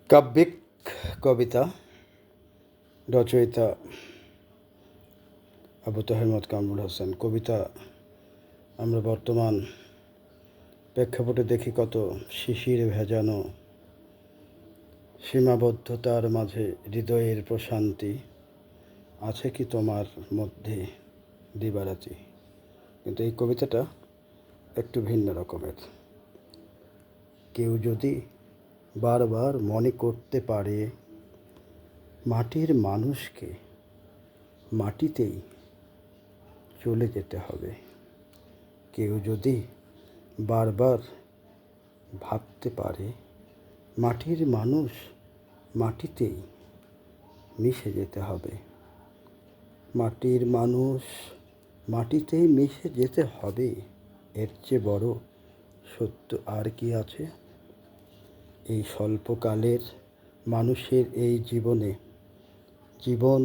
কাব্যিক কবিতা রচয়িতা আবু তাহের মোহাম্মদ কামরুল হোসেন। কবিতা আমরা বর্তমান প্রেক্ষাপটে দেখি কত শিশির ভেজানো সীমাবদ্ধতার মাঝে হৃদয়ের প্রশান্তি আছে কি তোমার মধ্যে দিবারাতি। কিন্তু এই কবিতাটা একটু ভিন্ন রকমের। কেউ যদি বারবার মনে করতে পারে মাটির মানুষকে মাটিতেই চলে যেতে হবে, কেউ যদি বারবার ভাবতে পারে মাটির মানুষ মাটিতেই মিশে যেতে হবে, মাটির মানুষ মাটিতেই মিশে যেতে হবে, এর চেয়ে বড় সত্য আর কি আছে। এই স্বল্পকালের মানুষের এই জীবন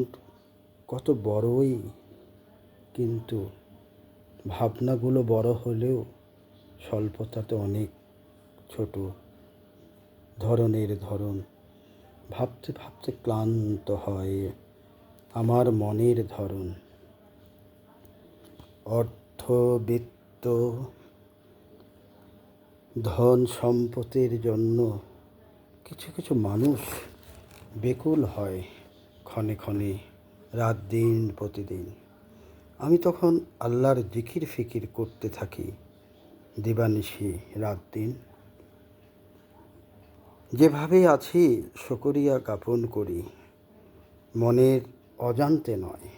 কত বড়ই, কিন্তু ভাবনাগুলো বড় হলেও স্বল্পতাতে অনেক ছোট ধরন। ভাবতে ভাবতে ক্লান্ত হয় আমার মনের ধরন। অর্থ, বিত্ত, ধন সম্পদের জন্য কিছু কিছু মানুষ বেকুল হয় ক্ষণে ক্ষণে, রাত দিন প্রতিদিন। আমি তখন আল্লাহর জিকির ফিকির করতে থাকি দিবানিশি রাত দিন। যেভাবে আছি শুকরিয়া জ্ঞাপন করি, মনের অজান্তে নয়,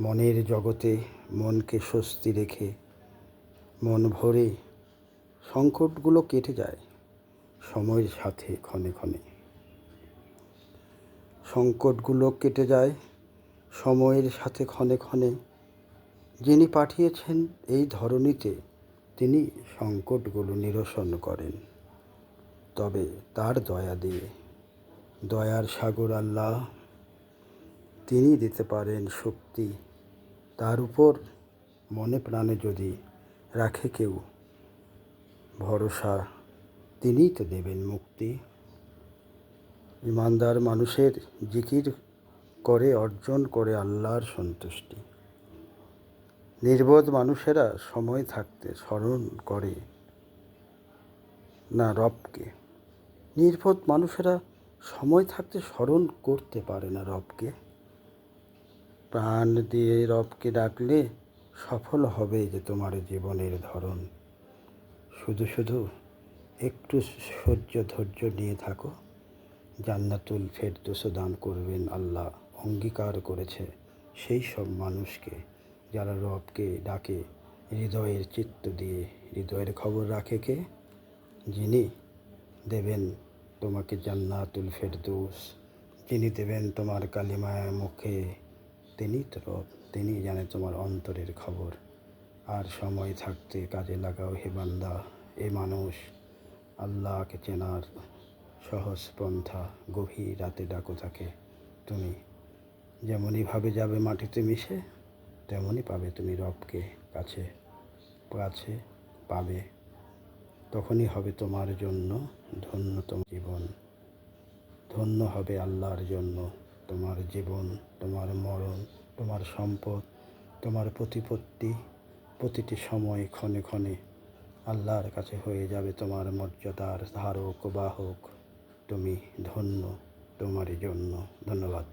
মনের জগতে মনকে স্বস্তি রেখে মন ভরে সংকটগুলো কেটে যায় সময়ের সাথে ক্ষণে ক্ষণে। সংকটগুলো কেটে যায় সময়ের সাথে ক্ষণে ক্ষণে। যিনি পাঠিয়েছেন এই ধরনীতে তিনি সংকটগুলো নিরসন করেন, তবে তার দয়া দিয়ে। দয়ার সাগর আল্লাহ, তিনি দিতে পারেন শক্তি। তার উপর মনে প্রাণে যদি রাখে কেউ ভরসা, তিনিই তো দেবেন মুক্তি। ইমানদার মানুষের জিকির করে অর্জন করে আল্লাহর সন্তুষ্টি। নির্বোধ মানুষেরা সময় থাকতে স্মরণ করে না রবকে। নির্বোধ মানুষেরা সময় থাকতে স্মরণ করতে পারে না রবকে। প্রাণ দিয়ে রবকে ডাকলে সফল হবে যে তোমার জীবনের ধরন। শুধু একটু ধৈর্য নিয়ে থাকো, জান্নাতুল ফেরদৌস দান করবেন আল্লাহ। অঙ্গীকার করেছে সেই সব মানুষকে যারা রবকে ডাকে হৃদয়ের চিত্ত দিয়ে। হৃদয়ের খবর রাখে কে? যিনি দেবেন তোমাকে জান্নাতুল ফেরদৌস, যিনি দেবেন তোমার কালিমায় মুখে, তিনি তো রব, তিনি জানে তোমার অন্তরের খবর। আর সময় থাকতে কাজে লাগাও হে বান্দা, এ মানুষ। আল্লাহকে চেনার সহজ পন্থা, গভীর রাতে ডাকো তাকে তুমি। যেমনইভাবে যাবে মাটিতে মিশে, তেমনই পাবে তুমি রবকে কাছে পাবে। তখনই হবে তোমার জন্য ধন্য তোমার জীবন। ধন্য হবে আল্লাহর জন্য তোমার জীবন, তোমার মরণ, তোমার সম্পদ, তোমার প্রতিপত্তি। প্রতিটি সময় ক্ষণে ক্ষণে আল্লাহর কাছে হয়ে যাবে তোমার মর্যাদার ধারক বাহক। তুমি ধন্য তোমারই জন্য। ধন্যবাদ।